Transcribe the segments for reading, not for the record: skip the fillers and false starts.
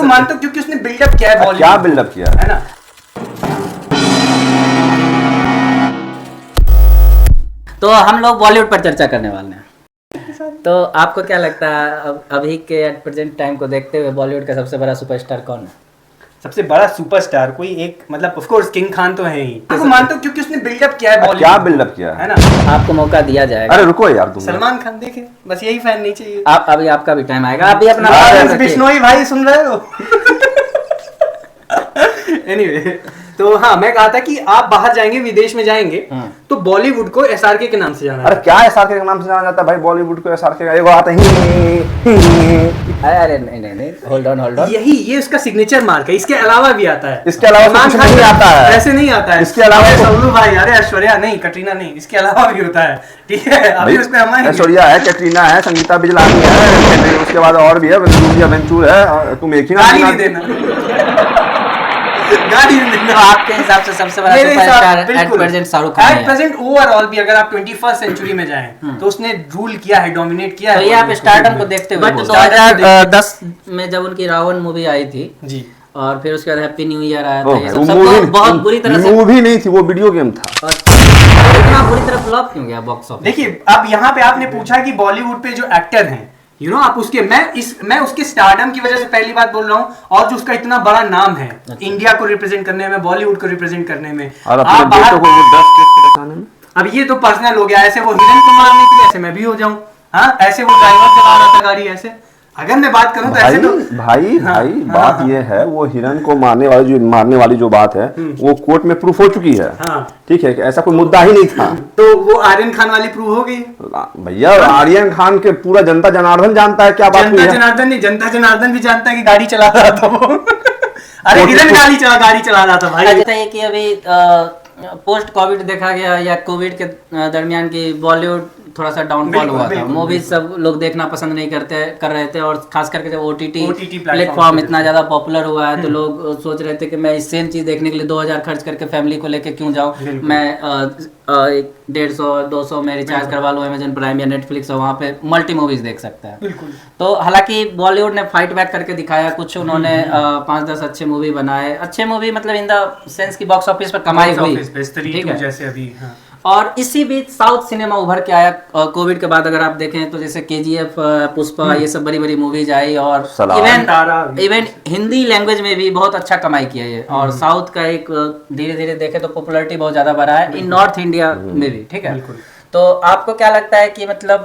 मानता हूँ क्योंकि उसने बिल्डअप किया है बॉलीवुड। क्या बिल्डअप किया है ना। तो हम लोग बॉलीवुड पर चर्चा करने वाले हैं। तो आपको क्या लगता है अभी के एट प्रेजेंट टाइम को देखते हुए बॉलीवुड का सबसे बड़ा सुपरस्टार कौन है? सबसे बड़ा सुपरस्टार कोई एक, मतलब ऑफ कोर्स किंग खान तो है ही। मैं मानता हूँ क्योंकि उसने बिल्डअप किया है बॉलीवुड। क्या बिल्डअप किया है ना। आपको मौका दिया जाएगा। अरे रुको यार, तुम सलमान खान देखे, बस यही फैन नहीं चाहिए। आप अभी आपका भी टाइम आएगा, आप भी अपना बिश्नोई भाई सुन रहे हो? एनीवे, तो हाँ मैं कहा था कि आप बाहर जाएंगे, विदेश में जाएंगे तो बॉलीवुड को एसआरके के नाम से जाना। अरे क्या एसआरके के नाम से जाना जाता है भाई? बॉलीवुड को एसआरके का एगो आता है। अरे नहीं, होल्ड ऑन। यही ये उसका सिग्नेचर मार्क है। इसके अलावा भी आता है। इसके अलावा कुछ नहीं आता है। ऐसे नहीं आता है। इसके अलावा सल्लू भाई, अरे ऐश्वर्या नहीं, कटरीना नहीं, इसके अलावा भी होता है। ठीक है, अभी उसमें हम ऐश्वर्या है, कैटरीना है, संगीता बिजलानी है, उसके बाद और भी है, लूलिया वेंचूर है। तुम एक ही गाली नहीं देना। गाड़ी में आपके हिसाब से सबसे बड़ा superstar at present Shahrukh Khan है। एट प्रेजेंट ओवरऑल भी अगर आप 21st सेंचुरी में जाएं तो उसने रूल किया है, डोमिनेट किया है। तो ये आप स्टार्टम को देखते हुए, बट 2010 में जब उनकी रावण मूवी आई थी जी, और फिर उसके बाद हैप्पी न्यू ईयर आया था, ये सब बहुत बुरी तरह से। मूवी नहीं थी, वो वीडियो गेम था। इतना बुरी तरह फ्लॉप क्यों गया बॉक्स ऑफिस? देखिए अब यहाँ पे आपने पूछा कि बॉलीवुड पे जो एक्टर हैं, आप उसके मैं उसके स्टारडम की वजह से पहली बात बोल रहा हूँ, और जो उसका इतना बड़ा नाम है इंडिया को रिप्रेजेंट करने में, बॉलीवुड को रिप्रेजेंट करने में, अब ये तो पर्सनल हो गया। ऐसे वो हिरन को मारने के लिए, ऐसे मैं भी हो जाऊं। हाँ, ऐसे वो ड्राइवर चला रहा था गाड़ी, ऐसे अगर मैं बात करूं तो ऐसे तो भाई बात ये है, वो हिरन को मारने वाली जो बात है वो कोर्ट में प्रूफ हो चुकी है। ठीक है, ऐसा कोई मुद्दा ही नहीं था। तो वो आर्यन खान वाली प्रूफ हो गई भैया। आर्यन खान के पूरा जनता जनार्दन जानता है। क्या बात है? जनता जनार्दन भी जानता है कि गाड़ी चला रहा था वो। अरे हिरन गाड़ी चला रहा था भाई। लगता है कि अभी पोस्ट कोविड देखा गया या कोविड के दरमियान की बॉलीवुड थोड़ा सा डाउनफॉल हुआ था। मूवीज सब लोग देखना पसंद नहीं कर रहे थे, और खास करके जब ओटीटी प्लेटफॉर्म इतना ज्यादा पॉपुलर हुआ है तो लोग सोच रहे थे कि मैं इस सेम चीज देखने के लिए 2000 खर्च करके फैमिली को लेके क्यों जाऊं, मैं 150-200 में रिचार्ज करवा लूं अमेजन प्राइम या नेटफ्लिक्स, और वहाँ पे मल्टी मूवीज देख सकते हैं। तो हालांकि बॉलीवुड ने फाइट बैक करके दिखाया, कुछ उन्होंने 5-10 अच्छे मूवी बनाए, अच्छे मूवी मतलब इन द सेंस की बॉक्स ऑफिस पर कमाई हुई, ठीक है जैसे अभी। और इसी बीच साउथ सिनेमा उभर के आया कोविड के बाद। अगर आप देखें तो जैसे केजीएफ, पुष्पा, ये सब बड़ी बड़ी मूवीज आई, और इवन हिंदी लैंग्वेज में भी बहुत अच्छा कमाई किया है। और साउथ का एक धीरे धीरे देखे तो पॉपुलैरिटी बहुत ज्यादा बढ़ा है इन नॉर्थ इंडिया में भी, ठीक है। तो आपको क्या लगता है कि मतलब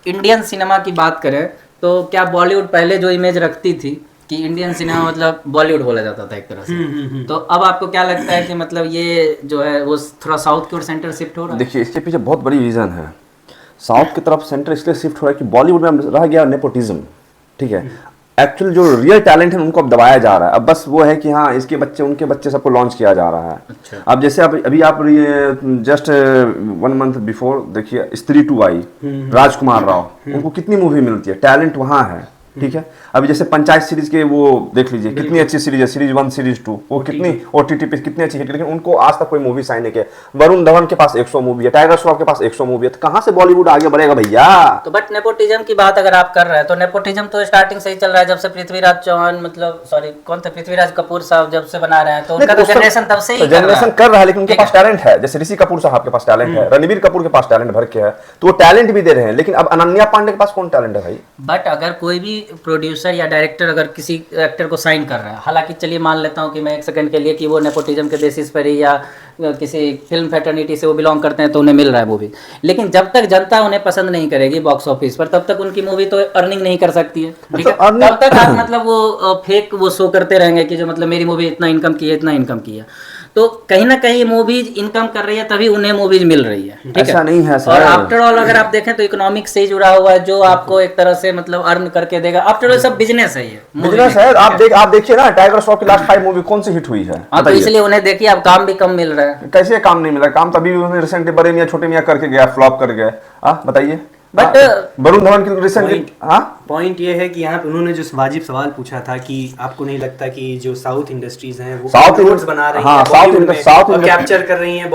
इंडियन सिनेमा की बात करें तो क्या बॉलीवुड पहले जो इमेज रखती थी कि इंडियन सिनेमा मतलब बॉलीवुड बोला जाता था एक तरह से, तो अब आपको क्या लगता है कि मतलब ये जो है वो थोड़ा साउथ की ओर सेंटर शिफ्ट हो रहा है? देखिए, इसके पीछे बहुत बड़ी रीज़न है। साउथ की तरफ सेंटर इसलिए शिफ्ट हो रहा है कि बॉलीवुड में रह गया नेपोटिज्म। ठीक है, एक्चुअल जो रियल टैलेंट है उनको अब दबाया जा रहा है। अब बस वो है कि हाँ, इसके बच्चे उनके बच्चे सबको लॉन्च किया जा रहा है। अच्छा। अब जैसे अभी आप जस्ट 1 मंथ बिफोर देखिए स्त्री 2 आई, राजकुमार राव, उनको कितनी मूवी मिलती है, टैलेंट वहाँ है। ठीक है, अभी जैसे पंचायत सीरीज के वो देख लीजिए, कितनी अच्छी सीरीज है, सीरीज 1 सीरीज 2, वो कितनी ओटीटी पे कितनी अच्छी हिट, लेकिन उनको आज तक कोई मूवी साइन नहीं किया। वरुण धवन के पास 100 मूवी है, टाइगर श्रॉफ के पास 100 मूवी है, तो कहाँ से बॉलीवुड आगे बढ़ेगा भैया? तो बट नेपोटिज्म की बात अगर आप कर रहे हैं तो नेपोटिज्म तो स्टार्टिंग से ही चल रहा है, जब से पृथ्वीराज चौहान, मतलब सॉरी कौन थे, पृथ्वीराज कपूर साहब जब से बना रहे हैं, तो उनका तो जनरेशन तब से ही जनरेशन कर रहा है, लेकिन उनके पास टैलेंट है। जैसे ऋषि कपूर साहब के पास टैलेंट है, रणबीर कपूर के पास टैलेंट भर के है, तो वो टैलेंट भी दे रहे हैं। लेकिन अब अनन्या पांडे के पास कौन टैलेंट है भाई? बट अगर कोई भी प्रोड्यूसर या डायरेक्टर अगर किसी एक्टर को साइन कर रहा है, हालांकि चलिए मान लेता हूं कि मैं एक सेकंड के लिए कि वो नेपोटिज्म के बेसिस पर ही या किसी फिल्म फैटर्निटी से वो बिलोंग करते हैं तो उन्हें मिल रहा है मूवी, लेकिन जब तक जनता उन्हें पसंद नहीं करेगी बॉक्स ऑफिस पर, तब तक उनकी मूवी तो अर्निंग नहीं कर सकती है। ठीक है, तब तक आप मतलब वो फेक वो शो करते रहेंगे कि जो मतलब मेरी मूवी इतना इनकम की है, इतना इनकम की है। तो कहीं ना कहीं मूवीज इनकम कर रही है तभी उन्हें मूवीज मिल रही है। ठीक ऐसा है? नहीं है सर। और आफ्टर ऑल अगर आप देखें तो इकोनॉमिक से ही जुड़ा हुआ है, जो आपको एक तरह से मतलब अर्न करके देगा। आफ्टर ऑल सब बिजनेस है, ये बिजनेस है। आप देखिए ना, टाइगर श्रॉफ की लास्ट 5 मूवी कौन सी हिट हुई है? तो इसलिए उन्हें देखिए अब काम भी कम मिल रहा है। कैसे काम नहीं मिल रहा? काम तभी उन्होंने रिसेंटली बड़े मियां छोटे मियां करके गया, फ्लॉप कर गया। बताइए। बट वरुण धवन की रिसेंटली पॉइंट ये है कि यहाँ पे उन्होंने जो वाजिब सवाल पूछा था कि आपको नहीं लगता कि जो साउथ इंडस्ट्रीज हैं वो साउथ बना रही हैं, साउथ कैप्चर कर रही हैं,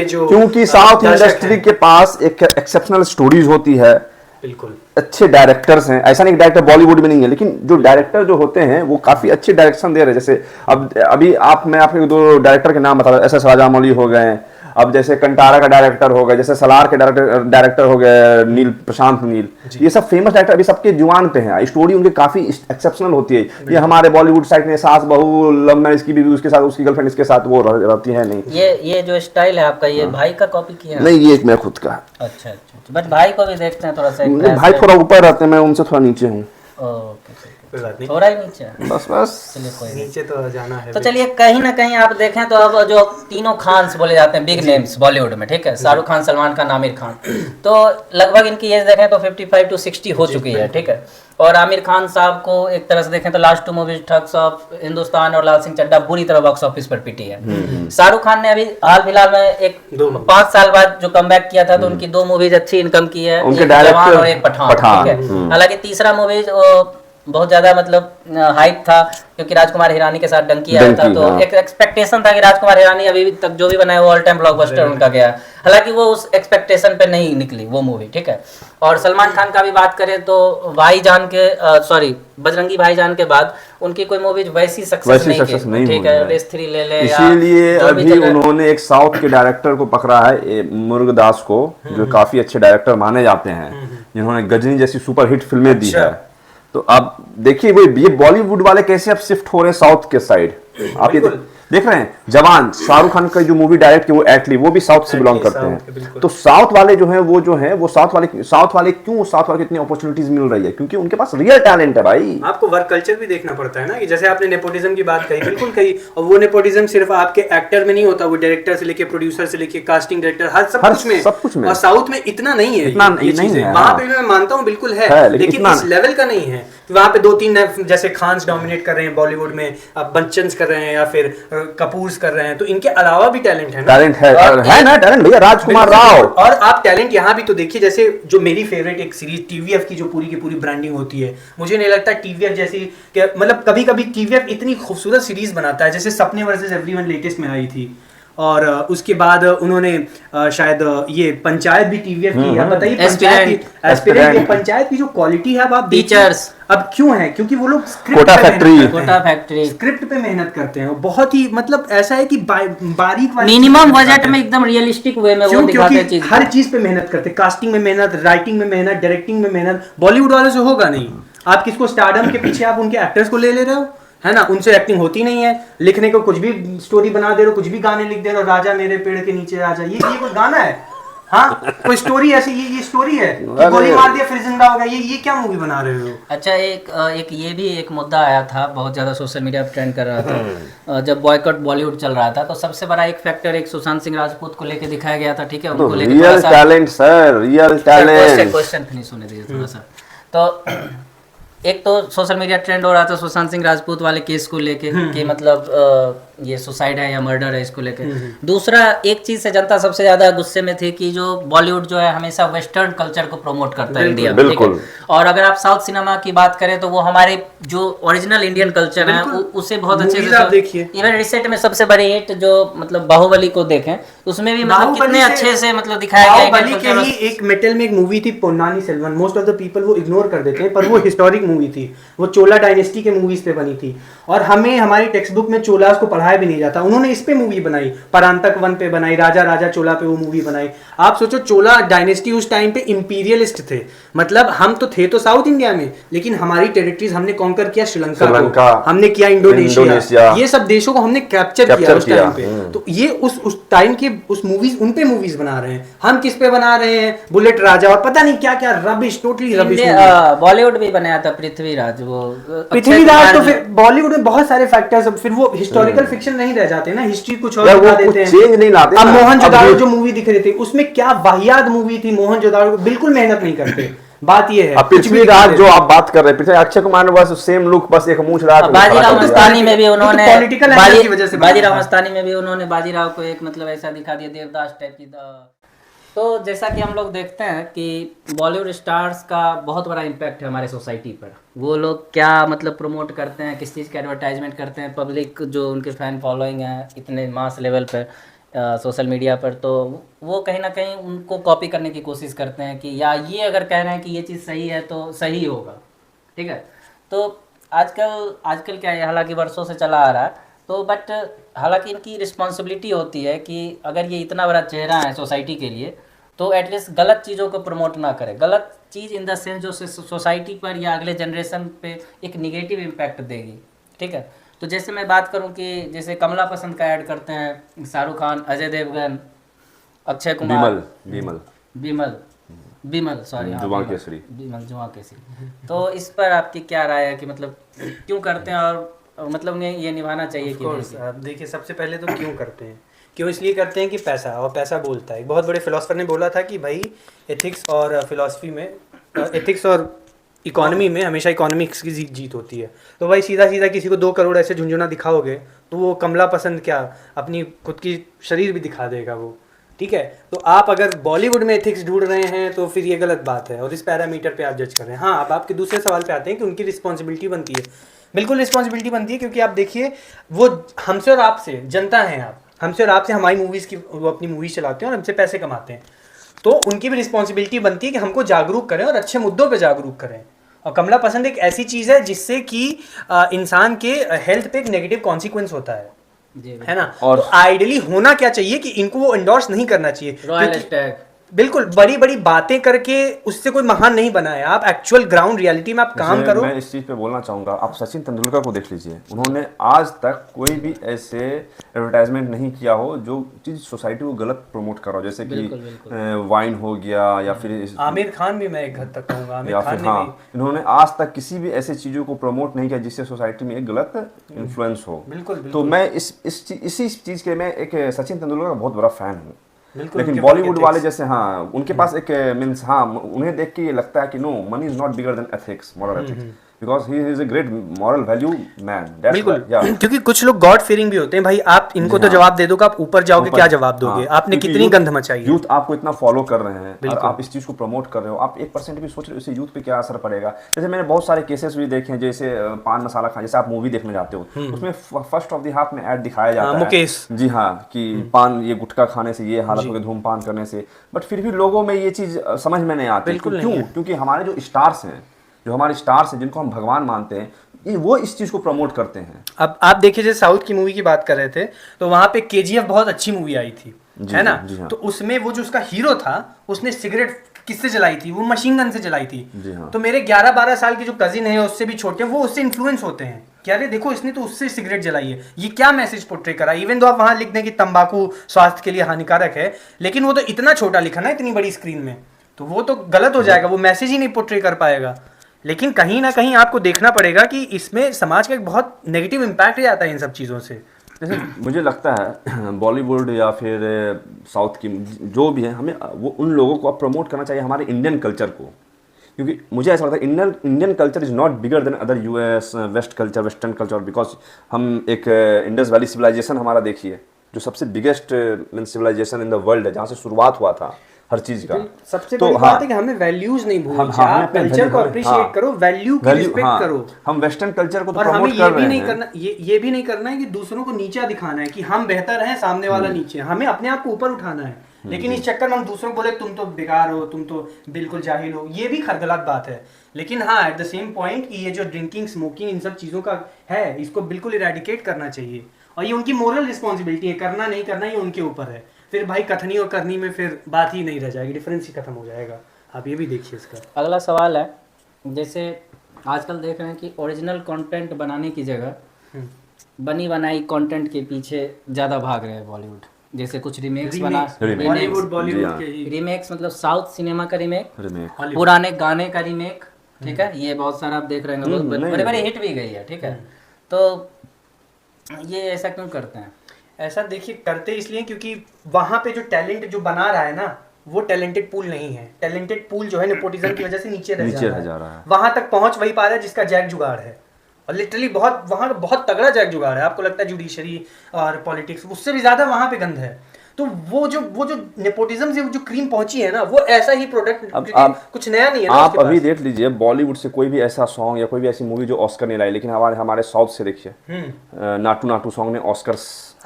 क्योंकि साउथ इंडस्ट्री के पास एक एक्सेप्शनल स्टोरीज होती है, बिल्कुल अच्छे डायरेक्टर्स हैं, ऐसा नहीं डायरेक्टर बॉलीवुड में नहीं है, लेकिन जो डायरेक्टर जो होते हैं वो काफी अच्छे डायरेक्शन दे रहे हैं। जैसे अब अभी मैं आपको दो डायरेक्टर के नाम बता रहा हूँ, एस राजामौली हो गए, अब जैसे कंटारा का डायरेक्टर हो गए, जैसे सलार के डायरेक्टर हो गए नील प्रशांत नील, ये सब फेमस डायरेक्टर अभी सबके जुबान पे हैं, स्टोरी उनकी काफी एक्सेप्शनल होती है। ये हमारे बॉलीवुड साइड में सास बहू लव मैरिज की भी उसके साथ उसकी गर्लफ्रेंड इसके साथ वो रहती है नहीं। ये जो स्टाइल है आपका, ये भाई का कॉपी किया है? नहीं, ये एक मैं खुद का। अच्छा, बट भाई को भी देखते हैं थोड़ा सा, भाई थोड़ा ऊपर रहते हैं, मैं उनसे थोड़ा नीचे हूँ। कोई बात नहीं, थोड़ा ही नीचे है। बस चलिए कोई नहीं। नीचे तो जाना है। तो चलिए कहीं ना कहीं आप देखें तो अब जो तीनों खान्स बोले जाते हैं, बिग नेम्स बॉलीवुड में, ठीक है, शाहरुख खान, सलमान खान, आमिर खान, तो लगभग इनकी एज देखें तो 55 to 60 हो चुकी है, ठीक है। और आमिर खान साहब को एक तरह से देखें तो last 2 movies thugs of Hindustan और लाल सिंह चड्ढा बुरी तरह बॉक्स ऑफिस पर पिटी है। शाहरुख खान ने अभी हाल फिलहाल में एक 5 साल बाद जो कमबैक किया था, तो उनकी 2 मूवीज अच्छी इनकम की है, उनके एक जवान और एक पठान, ठीक है। हालांकि तीसरा मूवीज बहुत ज्यादा मतलब हाइप था, क्योंकि राजकुमार हिरानी के साथ डंकी आया था, तो एक एक्सपेक्टेशन था कि राजकुमार हिरानी अभी तक जो भी बनाया वो ऑल टाइम ब्लॉकबस्टर उनका गया। हालांकि वो उस एक्सपेक्टेशन पे नहीं निकली वो मूवी, ठीक है। और सलमान खान का भी बात करें तो भाईजान के बजरंगी भाईजान के बाद उनकी कोई मूवी वैसी सक्सेस नहीं, ठीक है। रेस 3 ले ले, इसीलिए अभी उन्होंने एक साउथ के डायरेक्टर को पकड़ा है, मुरुगदास को, जो काफी अच्छे डायरेक्टर माने जाते हैं, जिन्होंने गजनी जैसी सुपरहिट फिल्में दी है। तो आप देखिए वो ये बॉलीवुड वाले कैसे अब शिफ्ट हो रहे हैं साउथ के साउथ आप ये देख रहे हैं। जवान शाहरुख खान का जो मूवी डायरेक्ट की वो एटली, वो भी साउथ से बिलोंग करते हैं। तो साउथ वाले जो हैं वो साउथ वाले क्यों साउथ वाले को इतनी अपॉर्चुनिटीज मिल रही है, क्योंकि उनके पास रियल टैलेंट है भाई। आपको वर्क कल्चर भी देखना पड़ता है ना, कि जैसे आपने नेपोटिज्म की बात कही, बिल्कुल कही, और वो नेपोटिज्म सिर्फ आपके एक्टर में नहीं होता, वो डायरेक्टर से लेके प्रोड्यूसर से लेके कास्टिंग डायरेक्टर हर सब कुछ में। और साउथ में इतना नहीं है, वहां पे मैं मानता हूँ बिल्कुल है, लेकिन इस लेवल का नहीं है। वहां पे 2-3 जैसे खान्स डोमिनेट कर रहे हैं बॉलीवुड में, अब बच्चन कर रहे हैं या फिर कपूर कर रहे हैं, तो इनके अलावा भी टैलेंट है ना, टैलेंट भैया, राजकुमार राव। और आप टैलेंट यहाँ भी तो देखिए, जैसे जो मेरी फेवरेट एक सीरीज टीवीएफ की जो पूरी की पूरी ब्रांडिंग होती है, मुझे नहीं लगता टीवीएफ जैसी, मतलब कभी कभी टीवीएफ इतनी खूबसूरत सीरीज बनाता है, जैसे सपने वर्सेस एवरीवन लेटेस्ट में आई थी, और उसके बाद उन्होंने शायद ये पंचायत भी टीवीएफ की है। बताइए एस्पिरेंट पंचायत की जो क्वालिटी है, अब आप टीचर्स अब क्यों है, क्योंकि वो लोग कोटा फैक्ट्री स्क्रिप्ट पे मेहनत करते हैं, बहुत ही मतलब ऐसा है कि बारीक मिनिमम बजट में एकदम रियलिस्टिक वे में वो दिखाते हैं चीज, हर चीज पे मेहनत करते हैं, कास्टिंग में मेहनत, राइटिंग में मेहनत, डायरेक्टिंग में मेहनत। बॉलीवुड वालों से होगा नहीं। आप किसको स्टारडम के पीछे आप उनके एक्टर्स को ले रहे हो, है ना, उनसे एक्टिंग होती नहीं है, लिखने को कुछ भी स्टोरी बना दे रहे हो, कुछ भी गाने लिख दे रहे हो, राजा मेरे पेड़ के नीचे राजा, ये कोई गाना है? हाँ, कोई स्टोरी ऐसी, ये स्टोरी है कि गोली मार दिया फिर जिंदा हो गया, ये क्या मूवी बना रहे हो? अच्छा, एक ये भी एक मुद्दा आया था, बहुत ज्यादा सोशल मीडिया पर ट्रेंड कर रहा था, जब बॉयकॉट बॉलीवुड चल रहा था, तो सबसे बड़ा एक फैक्टर एक सुशांत सिंह राजपूत को लेके दिखाया गया था, ठीक है, उनको लेके real talent sir, real talent. Question finish होने दीजिए थोड़ा सा। तो एक तो सोशल मीडिया ट्रेंड हो रहा था सुशांत सिंह राजपूत वाले केस को लेके, कि मतलब ये सुसाइड है या मर्डर है, इसको लेके। दूसरा, एक चीज से जनता सबसे ज्यादा गुस्से में थी कि जो बॉलीवुड जो है हमेशा वेस्टर्न कल्चर को प्रमोट करता है इंडिया में, ठीक है। और अगर आप साउथ सिनेमा की बात करें तो वो हमारे जो ओरिजिनल इंडियन कल्चर है उसे बहुत अच्छे से देखिए। इवन रिसेंट में सबसे बड़ी हिट जो मतलब बाहुबली को देखें, उसमें भी मतलब कितने अच्छे से मतलब दिखाया गया। बाहुबली के ही एक मेटल में एक मूवी थी Ponnani Selvan, most of the people वो इग्नोर कर देते हैं, पर वो हिस्टोरिक मूवी थी, वो चोला डायनेस्टी के मूवीज पे बनी थी, और हमें हमारी टेक्स्ट बुक में चोलास को पढ़ाया भी नहीं जाता। उन्होंने इस पे मूवी बनाई, परांतक वन पे बनाई, राजा राजा चोला पे वो मूवी बनाई। आप सोचो, चोला डायनेस्टी उस टाइम पे इंपीरियलिस्ट थे, मतलब हम तो थे तो साउथ इंडिया में, लेकिन हमारी टेरिटरीज हमने कॉन्कर किया, श्रीलंका हमने किया, इंडोनेशिया, ये सब देशों को हमने कैप्चर किया उस टाइम पे। तो ये उस टाइम के उस मूवीज, उन पे मूवीज बना रहे हैं, हम किस पे बना रहे हैं? बुलेट राजा और पता नहीं क्या क्या रबिश, टोटली रबिश। बॉलीवुड भी बनाया था पृथ्वीराज, वो पृथ्वीराज। तो फिर बॉलीवुड में बहुत सारे फैक्टर्स, फिर वो हिस्टोरिकल फिक्शन नहीं रह जाते ना, हिस्ट्री कुछ और दिखा देते हैं, चेंज नहीं लाते। अब मोहनजोदाड़ो जो मूवी दिख रही थी, उसमें क्या वाहियात मूवी थी, मोहनजोदाड़ो बिल्कुल मेहनत नहीं करते। बात ये है, पृथ्वीराज जो आप बात कर रहे हैं, पृथ्वी अक्षय कुमार ने बस सेम लुक, बस एक मूंछ रहा। बाजीराव मस्तानी में भी उन्होंने बाजीराव मस्तानी में भी उन्होंने बाजीराव को एक मतलब ऐसा दिखा दिया देवदास टाइप की। तो जैसा कि हम लोग देखते हैं कि बॉलीवुड स्टार्स का बहुत बड़ा इम्पैक्ट है हमारे सोसाइटी पर। वो लोग क्या मतलब प्रमोट करते हैं, किस चीज़ का एडवर्टाइजमेंट करते हैं, पब्लिक जो उनके फैन फॉलोइंग है इतने मास लेवल पर, सोशल मीडिया पर, तो वो कहीं ना कहीं उनको कॉपी करने की कोशिश करते हैं कि या ये अगर कह रहे हैं कि ये चीज़ सही है तो सही होगा, ठीक है। तो आजकल क्या है, हालांकि वर्षों से चला आ रहा है, तो बट हालांकि इनकी रिस्पॉन्सिबिलिटी होती है कि अगर ये इतना बड़ा चेहरा है सोसाइटी के लिए, तो एटलीस्ट गलत चीज़ों को प्रमोट ना करे। गलत चीज़ इन द सेंस जो सोसाइटी पर या अगले जनरेशन पे एक निगेटिव इम्पैक्ट देगी, ठीक है। तो जैसे मैं बात करूं कि जैसे कमला पसंद का ऐड करते हैं शाहरुख खान, अजय देवगन, अक्षय कुमार, बीमल सॉरी, जुबान केसरी, बीमल जुबान केसरी। तो इस पर आपकी क्या राय है कि मतलब क्यों करते हैं, और मतलब उन्हें ये निभाना चाहिए कि नहीं? देखिए, सबसे पहले तो क्यों करते हैं, क्यों इसलिए करते हैं कि पैसा, और पैसा बोलता है। एक बहुत बड़े फिलोसफर ने बोला था कि भाई एथिक्स और फिलॉसफी में, एथिक्स और इकोनॉमी में हमेशा इकोनॉमिक्स की जीत होती है। तो भाई सीधा सीधा किसी को 2 करोड़ ऐसे झुंझुना दिखाओगे तो वो कमला पसंद क्या अपनी खुद की शरीर भी दिखा देगा वो, ठीक है। तो आप अगर बॉलीवुड में एथिक्स ढूंढ रहे हैं तो फिर ये गलत बात है, और इस पैरामीटर पे आप जज कर रहे हैं। हाँ, अब आपके दूसरे सवाल पे आते हैं कि उनकी रिस्पॉन्सिबिलिटी बनती है। बिल्कुल रिस्पॉन्सिबिलिटी बनती है, क्योंकि आप देखिए वो हमसे और आपसे, जनता हैं आप, हमसे और आपसे हमारी मूवीज़ की, वो अपनी मूवीज़ चलाते हैं और हमसे पैसे कमाते हैं। तो उनकी भी रिस्पॉन्सिबिलिटी बनती है कि हमको जागरूक करें और अच्छे मुद्दों पे जागरूक करें। और कमला पसंद एक ऐसी चीज़ है जिससे कि इंसान के हेल्थ पे एक नेगेटिव कॉन्सिक्वेंस होता है ना। और तो आइडियली होना क्या चाहिए कि इनको वो एंडोर्स नहीं करना चाहिए। बिल्कुल, बड़ी बड़ी बातें करके उससे कोई महान नहीं बना है। आप एक्चुअल ग्राउंड रियलिटी में आप काम करो। मैं इस चीज़ पे बोलना चाहूँगा, आप सचिन तेंदुलकर को देख लीजिए, उन्होंने आज तक कोई भी ऐसे एडवर्टाइजमेंट नहीं किया हो जो चीज़ सोसाइटी को गलत प्रमोट कर रहा हो, जैसे कि वाइन हो गया, या फिर आमिर खान भी, मैं एक हद तक कहूँगा आमिर या खान फिर ने हाँ, इन्होंने आज तक किसी भी ऐसी चीज़ों को प्रमोट नहीं किया जिससे सोसाइटी में एक गलत इन्फ्लुएंस हो। बिल्कुल। तो मैं इसी चीज़ के, मैं एक सचिन तेंदुलकर का बहुत बड़ा फैन हूँ। लेकिन बॉलीवुड वाले जैसे, हाँ, उनके पास एक मीन्स, हाँ, उन्हें देख के ये लगता है कि no, money is not bigger than ethics, moral ethics, because he is a great moral value man. बिल्कुल, क्योंकि कुछ लोग गॉड फीयरिंग भी होते हैं। भाई आप इनको तो जवाब दे दो कि आप ऊपर जाओगे, क्या जवाब दोगे? आपने कितनी गंध मचाई है, यूथ आपको इतना फॉलो कर रहे हैं और आप इस चीज को प्रमोट कर रहे हो, आप 1% भी सोच रहे हो इससे यूथ पे क्या असर पड़ेगा। जैसे मैंने बहुत सारे केसेस भी देखे हैं, जैसे पान मसाला खान, जैसे आप मूवी देखने जाते हो, उसमें फर्स्ट ऑफ द हाफ में ऐड दिखाया जाता है मुकेश जी, हाँ, कि पान, ये गुटखा खाने से ये हालत होगी, धूमपान करने से, बट फिर भी लोगों में ये चीज समझ में नहीं आती। क्यों? क्योंकि हमारे जो स्टार्स हैं, जिनको हम भगवान मानते हैं, वो इस चीज को प्रमोट करते हैं। अब आप देखिए, जैसे साउथ की मूवी की बात कर रहे थे, तो वहां पे KGF बहुत अच्छी मूवी आई थी, है ना। तो उसमें वो जो उसका हीरो था, उसने सिगरेट किससे जलाई थी? वो मशीन गन से जलाई थी। तो मेरे 11-12 साल के जो कजिन है, उससे भी छोटे, वो उससे इन्फ्लुएंस होते हैं कि अरे देखो, इसने तो उससे सिगरेट जलाई है, ये क्या मैसेज पोर्ट्रे करा। इवन तो आप वहां लिख दें कि तंबाकू स्वास्थ्य के लिए हानिकारक है, लेकिन वो तो इतना छोटा लिखा ना इतनी बड़ी स्क्रीन में, तो वो तो गलत हो जाएगा, वो मैसेज ही नहीं पोर्ट्रे कर पाएगा। लेकिन कहीं ना कहीं आपको देखना पड़ेगा कि इसमें समाज का एक बहुत नेगेटिव इम्पैक्ट आता है इन सब चीज़ों से। जैसे मुझे लगता है बॉलीवुड या फिर साउथ की जो भी है, हमें वो उन लोगों को अब प्रमोट करना चाहिए, हमारे इंडियन कल्चर को, क्योंकि मुझे ऐसा लगता है Indian culture is not bigger than other US western culture, because हम एक इंडस वैली सिविलाइजेशन हमारा देखिए, जो सबसे biggest civilization in the world है, जहाँ से शुरुआत हुआ था हर चीज का। सबसे बड़ी बात है कि हमें वैल्यूज नहीं भूलनी चाहिए। आप कल्चर को अप्रिशिएट करो, वैल्यू की रिस्पेक्ट करो। हम वेस्टर्न कल्चर को तो प्रमोट कर रहे हैं। और हमें ये भी नहीं करना है कि दूसरों को नीचा दिखाना है कि हम बेहतर हैं, सामने वाला नीचे। हमें अपने आप को ऊपर उठाना है, लेकिन इस चक्कर में हम दूसरों को बोले तुम तो बेकार हो, तुम तो बिल्कुल जाहिल हो, ये भी गलत बात है। लेकिन हाँ, एट द सेम पॉइंट कि ये जो ड्रिंकिंग, स्मोकिंग, इन सब चीज़ों का है, इसको बिल्कुल इरेडिकेट करना चाहिए, और ये उनकी मोरल रिस्पॉन्सिबिलिटी है। करना नहीं करना ये उनके ऊपर है। फिर भाई कथनी और करनी में फिर बात ही नहीं रह जाएगी, डिफरेंस ही खत्म हो जाएगा। आप ये भी देखिए इसका। अगला सवाल है, जैसे आजकल देख रहे हैं कि ओरिजिनल कंटेंट बनाने की जगह बनी बनाई कंटेंट के पीछे ज़्यादा भाग रहे हैं बॉलीवुड। जैसे कुछ रीमेक्स बना, रीमेक्स मतलब साउथ सिनेमा का रीमेक, पुराने गाने का रीमेक, ठीक है, ये बहुत सारा आप देख रहे हैं, बड़े बड़े हिट भी गई है, ठीक है। तो ये ऐसा क्यों करते हैं? ऐसा देखिए, करते इसलिए क्योंकि वहां पे जो टैलेंट जो बना रहा है ना, वो टैलेंटेड पूल नहीं है। टैलेंटेड पूल जो है नेपोटिज्म की वजह से नीचे रह जा रहा है। वहां तक पहुंच वही पा रहा है जिसका जैक जुगाड़ है, और लिटरली बहुत वहां बहुत तगड़ा जैक जुगाड़ है। आपको लगता है जुडिशरी और पॉलिटिक्स, उससे भी ज्यादा वहां पे गंध है। तो वो जो नेपोटिज्म से जो क्रीम पहुंची है ना, वो ऐसा ही प्रोडक्ट, कुछ नया नहीं है ना। आप अभी देख लीजिए, बॉलीवुड से कोई भी ऐसा सॉन्ग या कोई भी ऐसी मूवी जो ऑस्कर नहीं लाई, लेकिन हमारे साउथ से देखिए, नाटू नाटू सॉन्ग ने ऑस्कर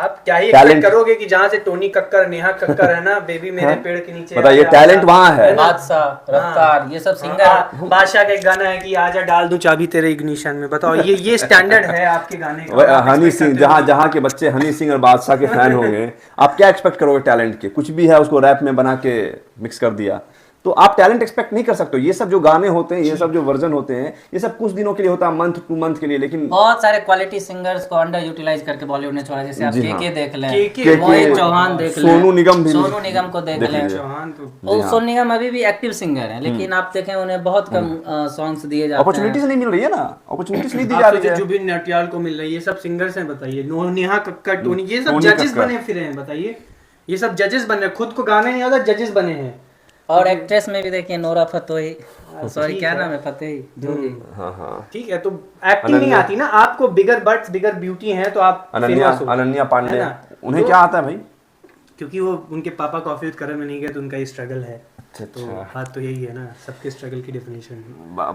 आप क्या ही Talent- एक्सपेक्ट करोगे कि जहाँ से टोनी कक्कर, नेहा कक्कर है ना, बेबी मेरे पेड़ के नीचे, बताइए, आजा, टैलेंट आजा, वहाँ है। बादशाह, रफ्तार, ये सब सिंगर। बादशाह का एक गाना है कि आजा डाल दूं चाबी तेरे इग्निशन में। बताओ, ये स्टैंडर्ड है आपके गाने का। आप हनी expect सिंह, करते हो जहाँ जहाँ के बच्चे हनी सिंह और बादशाह के फैन होंगे, आप क्या एक्सपेक्ट करोगे टैलेंट के? कुछ भी है उसको रैप में बना के मिक्स कर दिया, तो आप टैलेंट एक्सपेक्ट नहीं कर सकते हो। ये सब जो गाने होते हैं, ये सब जो वर्जन होते हैं, ये सब कुछ दिनों के लिए होता है, मंथ टू मंथ के लिए, लेकिन बहुत सारे क्वालिटी सिंगर्स को अंडर यूटिलाइज करके बॉलीवुड ने छोड़ा, जैसे आप जी हाँ। के देख लें, के- मोहित चौहान देख लें, सोनू निगम भी- सोनू निगम को देख देख लें। लीजिए। चौहान तो वो सोनू निगम अभी भी एक्टिव सिंगर हैं, लेकिन आप देखें उन्हें बहुत कम सॉन्ग्स दिए जाते हैं। अपॉर्चुनिटीज नहीं मिल रही है ना, अपॉर्चुनिटीज नहीं दी जा आप रही सोचो है। जुबिन नटियाल को मिल रही है, ये सब सिंगर्स हैं। बताइए, नेहा कक्कर, टोनी, ये सब टोनी जजेस कक्कर। बने फिरे हैं। बताइए, ये सब जजेस बने, खुद को गाने नहीं आता, जजेस बने हैं। और एक्ट्रेस में भी देखिए नोरा फतेही, सॉरी ठीक क्या है। नाम है, फतेही जो भी। हाँ हाँ, ठीक है, तो एक्टिंग नहीं आती ना आपको, बिगर बट्स बिगर ब्यूटी है तो आप अनन्या famous हो। अनन्या पांडे, है ना? उन्हें तो- क्या आता है भाई? क्योंकि वो उनके पापा कॉफी विद करण में नहीं गए, तो उनका ये स्ट्रगल है। अच्छा, तो बात तो यही है ना, सबके स्ट्रगल की डेफिनेशन।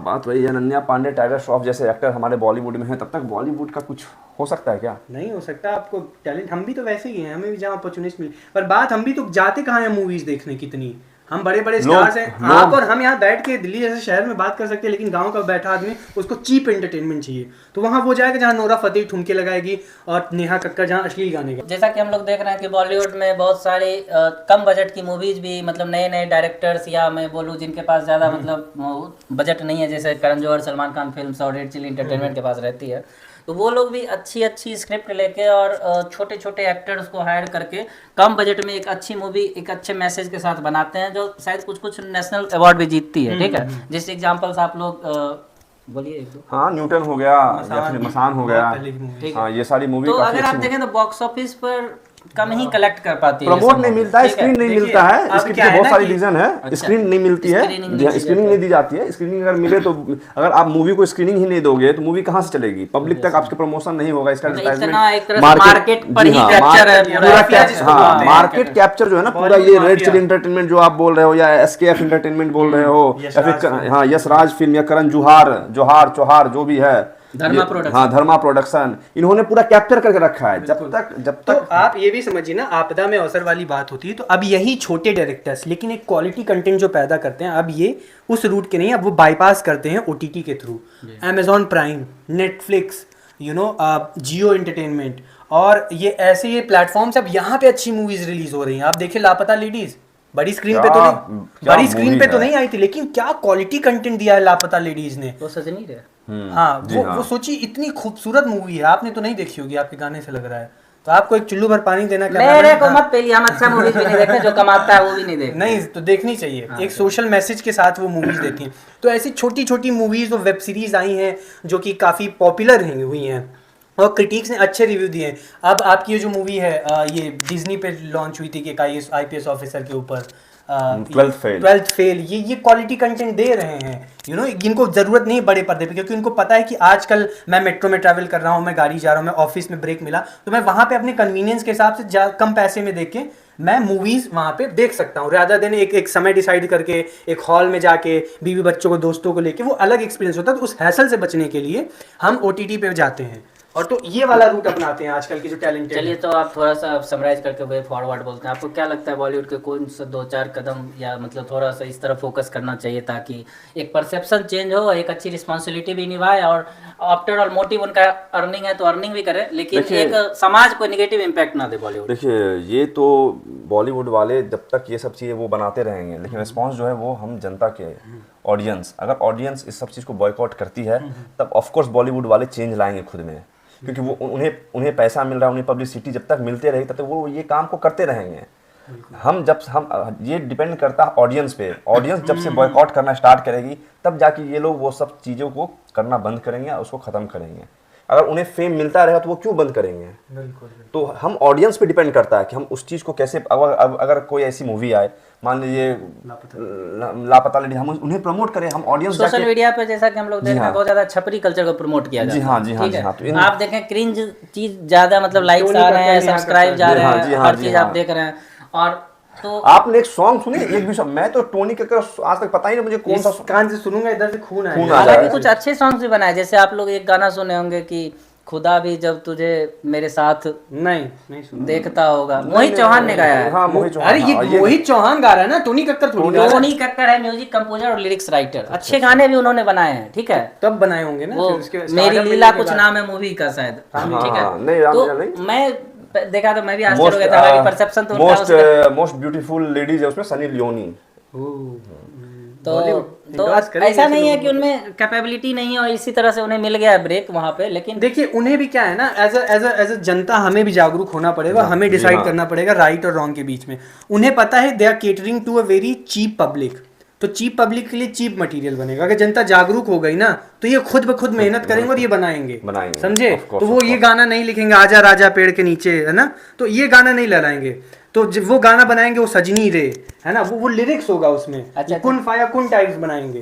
बात वही है, अनन्या पांडे, टाइगर श्रॉफ जैसे एक्टर हमारे बॉलीवुड में है, तब तक बॉलीवुड का कुछ हो सकता है क्या? नहीं हो सकता। आपको टैलेंट, हम भी तो वैसे ही हैं, हमें भी जहाँ अपॉर्चुनिटी मिली, पर बात, हम भी तो जाते कहाँ हैं मूवीज देखने कितनी। हम बड़े बड़े स्टार्स हैं, आप और हम यहाँ बैठ के दिल्ली जैसे शहर में बात कर सकते हैं, लेकिन गांव का बैठा आदमी, उसको चीप एंटरटेनमेंट चाहिए, तो वहाँ वो जाएगा जहाँ नोरा फतेही ठुमके लगाएगी और नेहा कक्कर जहाँ अश्लील गाने गा। जैसा कि हम लोग देख रहे हैं कि बॉलीवुड में बहुत सारे कम बजट की मूवीज भी, मतलब नए नए डायरेक्टर्स, या मैं बोलूँ जिनके पास ज़्यादा मतलब बजट नहीं है, जैसे करण जौहर, सलमान खान फिल्म्स और रेड चिली एंटरटेनमेंट के पास रहती है, तो वो लोग भी अच्छी अच्छी स्क्रिप्ट लेके और छोटे छोटे एक्टर्स को हायर करके कम बजट में एक अच्छी मूवी एक अच्छे मैसेज के साथ बनाते हैं, जो शायद कुछ कुछ नेशनल अवार्ड भी जीतती है। ठीक है, जैसे एग्जांपल्स आप लोग बोलिए एक दो। हाँ, न्यूटन हो गया, या फिर मसान हो गया, पहले की मूवी। ठीक है। हाँ, ये सारी मूवी तो काफी अगर आप अच्छी देखें तो बॉक्स ऑफिस पर कम ही कलेक्ट कर पाती है, प्रमोट नहीं मिलता है, स्क्रीन नहीं देखिए, मिलता है, अब इसके क्या पीछे है बहुत ना सारी कि- रीजन है। अच्छा, स्क्रीन नहीं मिलती है, स्क्रीनिंग नहीं दी स्क्रीनिंग नहीं दी जाती है। स्क्रीनिंग अगर मिले तो, अगर आप मूवी को स्क्रीनिंग ही नहीं दोगे तो मूवी कहाँ से चलेगी? पब्लिक तक आपके प्रमोशन नहीं होगा, इसका इतना एक तरह एडवर्टाइजमेंट, से मार्केट पर ही कैप्चर है पूरा। माफिया जिसको बोलते हाँ, हैं। मार्केट कैप्चर जो है ना पूरा, ये रेड चिली एंटरटेनमेंट जो आप बोल रहे हो, या एसकेएफ एंटरटेनमेंट बोल रहे हो, या फिर हाँ यश राज फिल्म, या करण चौहार जो भी है, धर्मा प्रोडक्शन। हाँ धर्मा प्रोडक्शन, इन्होंने पूरा कैप्चर करके रखा है। जब तो तक आप ये भी समझिए ना, आपदा में अवसर वाली बात होती है, तो अब यही छोटे डायरेक्टर्स लेकिन एक क्वालिटी कंटेंट जो पैदा करते हैं, अब ये उस रूट के नहीं, अब वो बाईपास करते हैं ओटीटी के थ्रू। Amazon प्राइम, नेटफ्लिक्स, जियो एंटरटेनमेंट, और ये ऐसे ये प्लेटफॉर्म्स, अब यहाँ पे अच्छी मूवीज रिलीज हो रही हैं। आप देखिए लापता लेडीज, बड़ी स्क्रीन पे तो क्या नहीं, बड़ी स्क्रीन movie पे तो है। नहीं आई थी, लेकिन क्या क्वालिटी कंटेंट दिया है लापता लेडीज ने। वो सजनी रहे। हाँ, जी हाँ। वो सोचिए, इतनी खूबसूरत मूवी है, आपने तो नहीं देखी होगी, आपके गाने से लग रहा है, तो आपको एक चुल्लू भर पानी देना क्या मेरे को हाँ। मत पेलिए, हम अच्छा मूवीज भी नहीं देखते, जो कमाता है वो भी नहीं देखते। नहीं तो देखनी चाहिए, एक सोशल मैसेज के साथ वो मूवीज देखी हैं। तो ऐसी छोटी छोटी मूवीज और वेब सीरीज आई हैं जो कि काफ़ी पॉपुलर हुई हैं, और क्रिटिक्स ने अच्छे रिव्यू दिए हैं। अब आपकी ये जो मूवी है, ये डिज्नी पे लॉन्च हुई थी कि एक IPS ऑफिसर के ऊपर, 12th फेल, ये क्वालिटी कंटेंट दे रहे हैं। इनको जरूरत नहीं बड़े पर्दे पे, क्योंकि उनको पता है कि आजकल मैं मेट्रो में ट्रैवल कर रहा हूँ, मैं गाड़ी जा रहा हूँ, मैं ऑफिस में ब्रेक मिला, तो मैं वहाँ पे अपने कन्वीनियंस के हिसाब से कम पैसे में देख के मैं मूवीज वहाँ पे देख सकता हूँ, रादर देन एक समय डिसाइड करके एक हॉल में जाके बीवी बच्चों को दोस्तों को लेके, वो अलग एक्सपीरियंस होता है। तो उस हैसल से बचने के लिए हम OTT पे जाते हैं, और तो ये वाला रूट अपनाते हैं आजकल के जो टैलेंटेड। चलिए, तो आप थोड़ा सा समराइज करके वे फॉरवर्ड बोलते हैं, आपको क्या लगता है बॉलीवुड के कौन सा 2-4 कदम, या मतलब थोड़ा सा इस तरफ फोकस करना चाहिए ताकि एक परसेप्शन चेंज हो, एक अच्छी रिस्पॉन्सिबिलिटी भी निभाए, और आफ्टर ऑल मोटिव उनका अर्निंग है तो अर्निंग भी करे, लेकिन एक समाज को नेगेटिव इम्पैक्ट ना दे बॉलीवुड। देखिए, ये तो बॉलीवुड वाले जब तक ये सब चीज़ें वो बनाते रहेंगे, लेकिन रिस्पॉन्स जो है वो हम जनता के, ऑडियंस, अगर ऑडियंस इस सब चीज़ को बॉयकॉट करती है, तब ऑफकोर्स बॉलीवुड वाले चेंज लाएंगे खुद में, क्योंकि वो उन्हें पैसा मिल रहा है, उन्हें पब्लिसिटी जब तक मिलते रहेगी तब तक वो ये काम को करते रहेंगे। हम ये डिपेंड करता है ऑडियंस पे, ऑडियंस जब से बॉयकॉट करना स्टार्ट करेगी तब जाके ये लोग वो सब चीज़ों को करना बंद करेंगे, उसको ख़त्म करेंगे। अगर उन्हें फेम मिलता रहेगा तो वो क्यों बंद करेंगे? बिल्कुल। तो हम ऑडियंस पे डिपेंड करता है कि हम उस चीज़ को कैसे, अगर कोई ऐसी मूवी आए, मान लीजिए लापता लेडी, हम उन्हें प्रमोट करें, हम ऑडियंस सोशल मीडिया पे जैसा कि हम लोग देख रहे हैं बहुत ज्यादा छपरी कल्चर को प्रमोट किया जाता है। जी हाँ, जी हाँ, ठीक जी है? हाँ, तो आप देखें क्रिंज चीज ज्यादा, मतलब लाइक्स आ रहे हैं, सब्सक्राइब जा रहे हैं, हर चीज आप देख रहे हैं। और तो आपने एक सॉन्ग सुने, एक भी सॉन्ग, मैं तो टोनी कक्कर आज तक पता ही नहीं मुझे कौन सा कान से सुनूंगा इधर से खून आएगा। खून आ हालांकि जाएगा। कुछ अच्छे सॉन्ग्स भी बनाए, जैसे आप लोग एक गाना सुने होंगे कि खुदा भी जब तुझे मेरे साथ नहीं सुना। देखता होगा, मोहित चौहान ने गाया है। हाँ मोहित चौहान, अरे ये हाँ, मोहित चौहान गा रहा है ना, टोनी कक्कर थोड़ी गा रहा है। टोनी कक्कर है म्यूजिक कंपोजर और लिरिक्स राइटर, अच्छे गाने भी उन्होंने बनाए हैं, ठीक है। तब बनाए होंगे ना, वो फिर उसके मेरी stardom लीला मिलने के कुछ बाद। नाम है मूवी का शायद, ठीक है। नहीं, राम तो लीला नहीं। मैं देखा तो मैं भी आश्चर्य हो गया था, हालांकि परसेप्शन तो उनका मोस्ट ब्यूटीफुल लेडीज है उसमें सनी लियोनी। तो endorse करेंगे ऐसा ऐसे नहीं है लोगों कि उनमें कैपेबिलिटी नहीं है और इसी तरह से उन्हें मिल गया है ब्रेक वहां पे, लेकिन देखिए उन्हें भी क्या है ना, एज अ जनता हमें भी जागरूक होना पड़ेगा, हमें जी, डिसाइड हाँ। करना पड़ेगा राइट और रॉन्ग के बीच में। उन्हें पता है they are catering to a very cheap public, तो चीप पब्लिक के लिए चीप मटेरियल बनेगा। अगर जनता जागरूक हो गई ना तो ये खुद ब खुद मेहनत करेंगे और ये बनाएंगे, समझे। Of course, तो वो of ये course। गाना नहीं लिखेंगे आजा राजा पेड़ के नीचे, है ना, तो ये गाना नहीं लहराएंगे। तो वो गाना बनाएंगे वो सजनी रे, है ना, वो लिरिक्स होगा उसमें, अच्छा। कुन फाया कुन टाइप्स बनाएंगे।